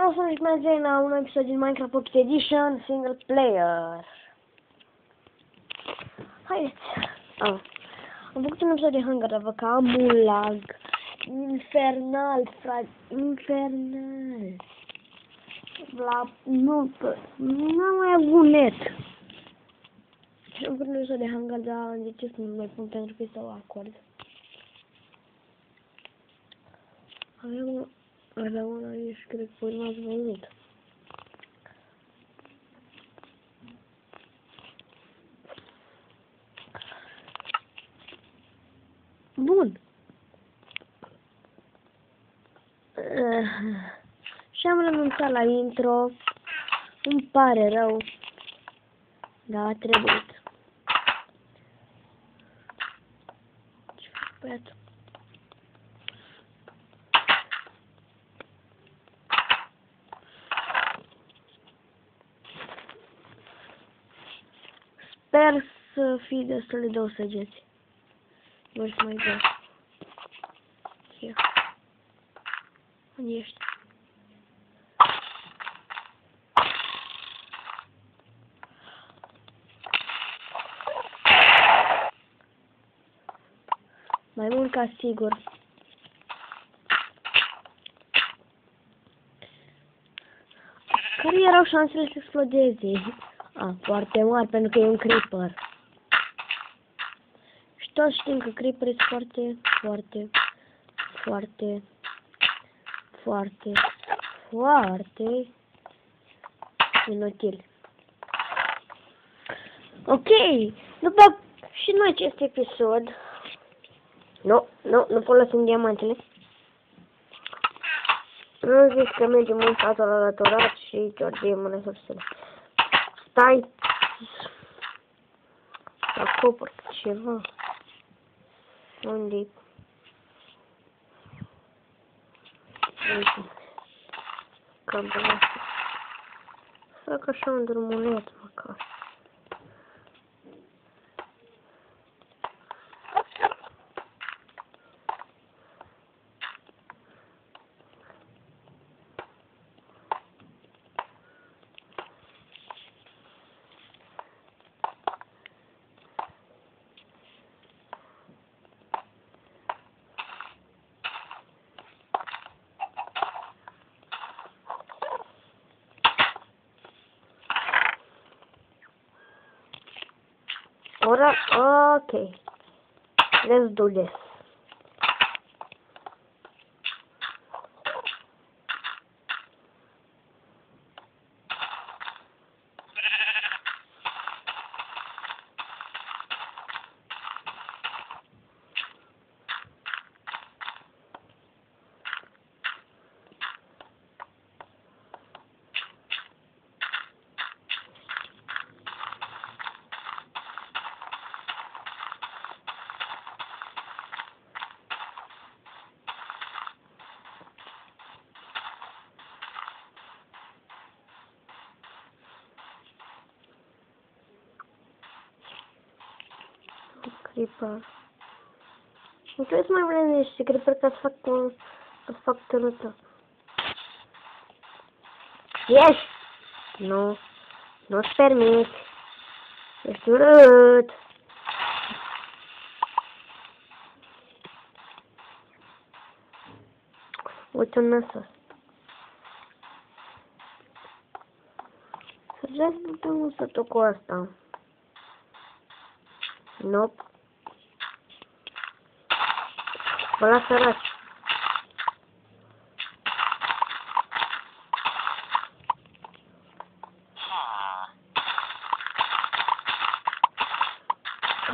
O să ne mai la un episod din Minecraft Pocket Edition Single Player. Haideți! Am făcut un episod de Hunger, dar văd că am un lag infernal, frate, infernal. Nu am mai avut net. Și am făcut un episod de Hunger, dar de ce să nu mai pun, pentru că este o acord. Avea una aici, cred că urmați văzut. Bun. Și am renunțat la intro. Îmi pare rău. Dar a trebuit. Ce fac, băiatul? Sper să fii destul de 2 săgeți. Vor să mai dau. Here. Unde ești? Mai mult ca sigur. Care erau șansele să explodeze? Foarte mari, pentru că e un creeper. Și toți știm că creeper este foarte inutil. Ok, după și în acest episod, nu folosim diamantele. Nu zic că mergem în satul alăturat și ciordim resursele. Stai să acopăr ceva. Unde-i? Uite. Campul ăsta. Fac așa un drumuleț măcar. Okay. Let's do this. Creeper. Nu trebuie să mai vrem niște creeper ca să fac tărâtă. Yes! Nu-ți permit. Ești urât. Uite un năsă. Să vreau să putem usă-tot cu asta. Nope. Vă las săraci.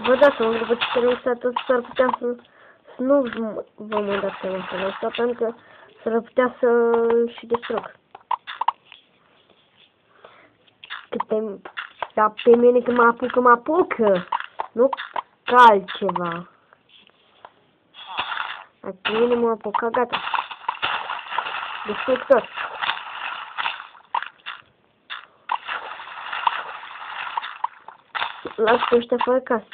Vă dați seama, după ce terminați tot, s-ar putea să nu vă mai dați seama să asta, pentru că s-ar putea să și distrug. Dar pe mine când mă apucă, nu ca altceva. Pe mine mă apucă, gata. Distrug tot. Las pe ăștia fără casă.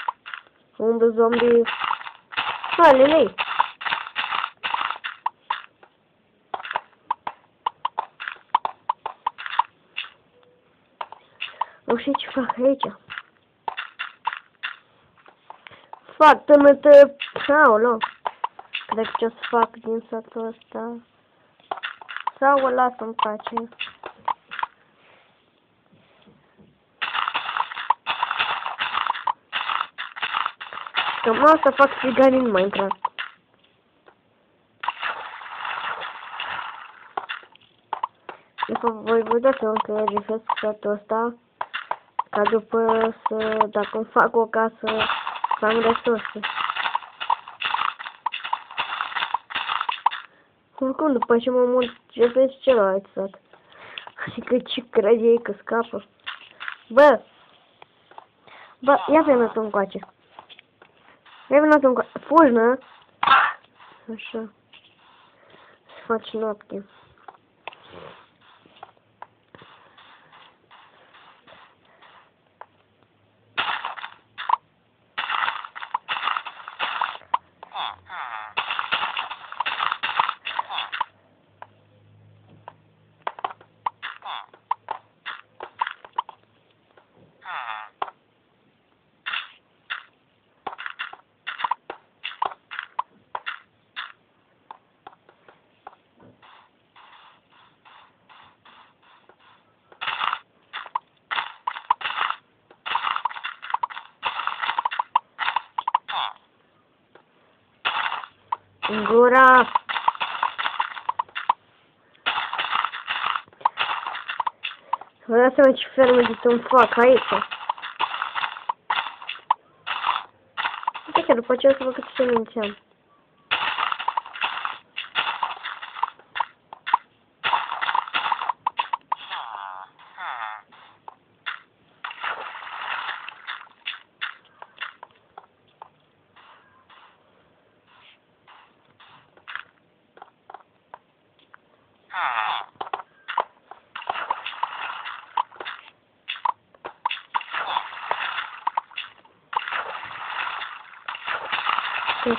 Umblă zombie. Halelei. Nu știu ce fac aici. Fac tămătă... Aoleu. Cred că ce o să fac din satul ăsta. Sau o las în pace. Cam asta fac țiganii în Minecraft. De fapt, voi vedea să încă refesc satul ăsta. Ca după să, dacă îmi fac o casă, să am resurse. Oricum, după ce mă mult, găsesc celălalt sat. Adică ce crede ei că scapă? Bă, ia vină tu încoace. Ia vină tu încoace. Fugi, nă? Așa. Să faci noapte. Gura! Vă dați seama ce fermă de să-mi fac aici. Uite că după ce o să văd cât semințe am.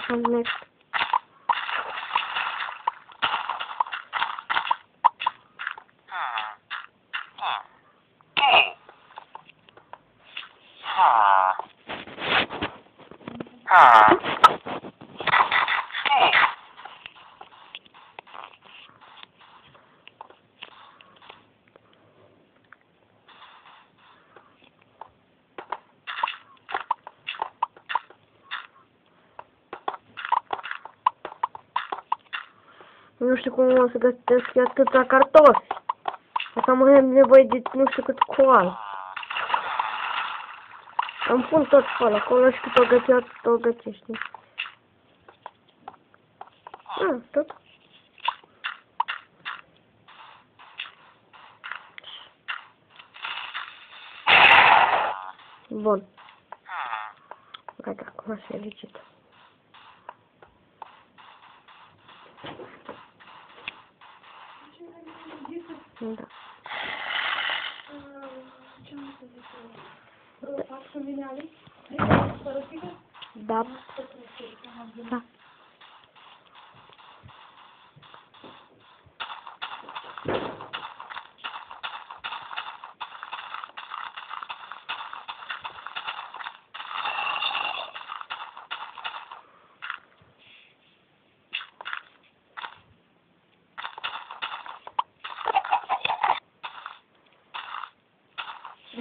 Next. Nu știu cum o să gătesc atâta cartofi. Asta mai am nevoie de nu știu cât coal. Îmi pun tot pe acolo și cât o gătești. Tot. Bun. Gata, acum se licită. Da. Da. Da.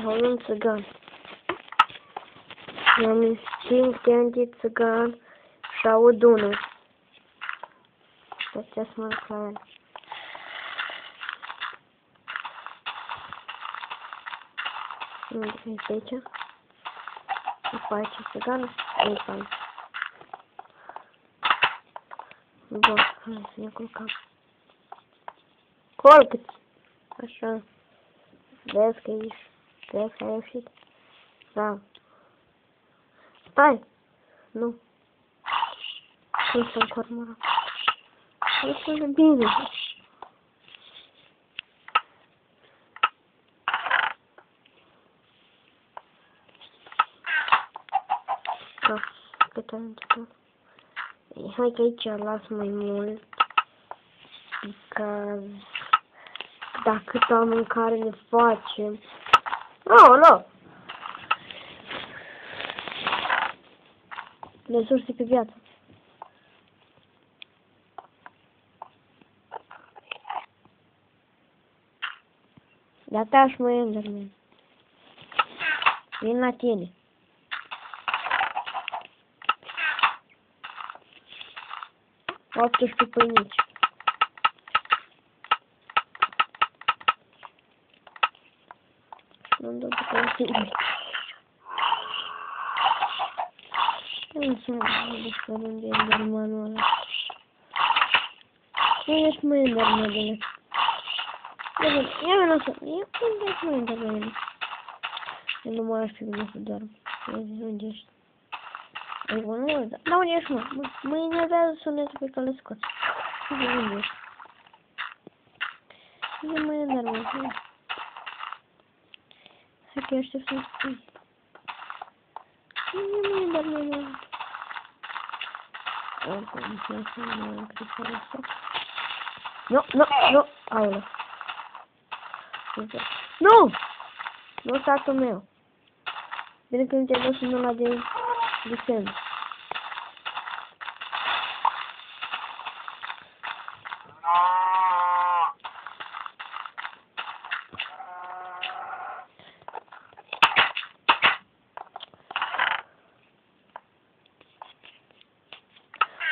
Un țigan. I-am instinct anti-țigan și aud unul. Deci să mă duc la el. Este aici. După aici țiganul. Aici am. Bun, hai să ne culcăm. Colcă-ți! Așa. Vezi că ești. Vezi că ai ieșit? Da. Stai! Nu. Cum să-mi cormora? Este de bine. Da, cât am întâlnit. Hai că aici las mai mult. Because dacă ta mâncare ne facem. Aoleu! Resurse pe viață. De-atași mă, Enderman. Vin la tine. Optuși pâinici. Nu-mi dă după tine. Nu să mă descărc unde e Endermanul ăla. Nu ești mă, Endermanule. Ia vină să... Unde ești mă, Endermanule? Eu nu mă aș pe mine să dorm. Unde ești? Ei, bă, nu, da unde ești, mă? Mă enervează sunetul pe care îl scoți. Unde ești? Unde mă, Enderman? Hai că aștept să-mi spui. Unde mă, Enderman? Oricum, nu cred că asta. Nu! Aoleu. Nu! Nu statul meu. Bine că nu te-ai dus în ăla de semn.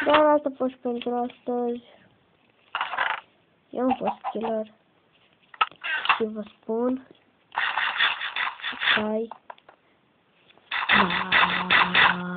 Dar asta a fost pentru astăzi. Eu am fost killer. Și vă spun. Bye. Bye.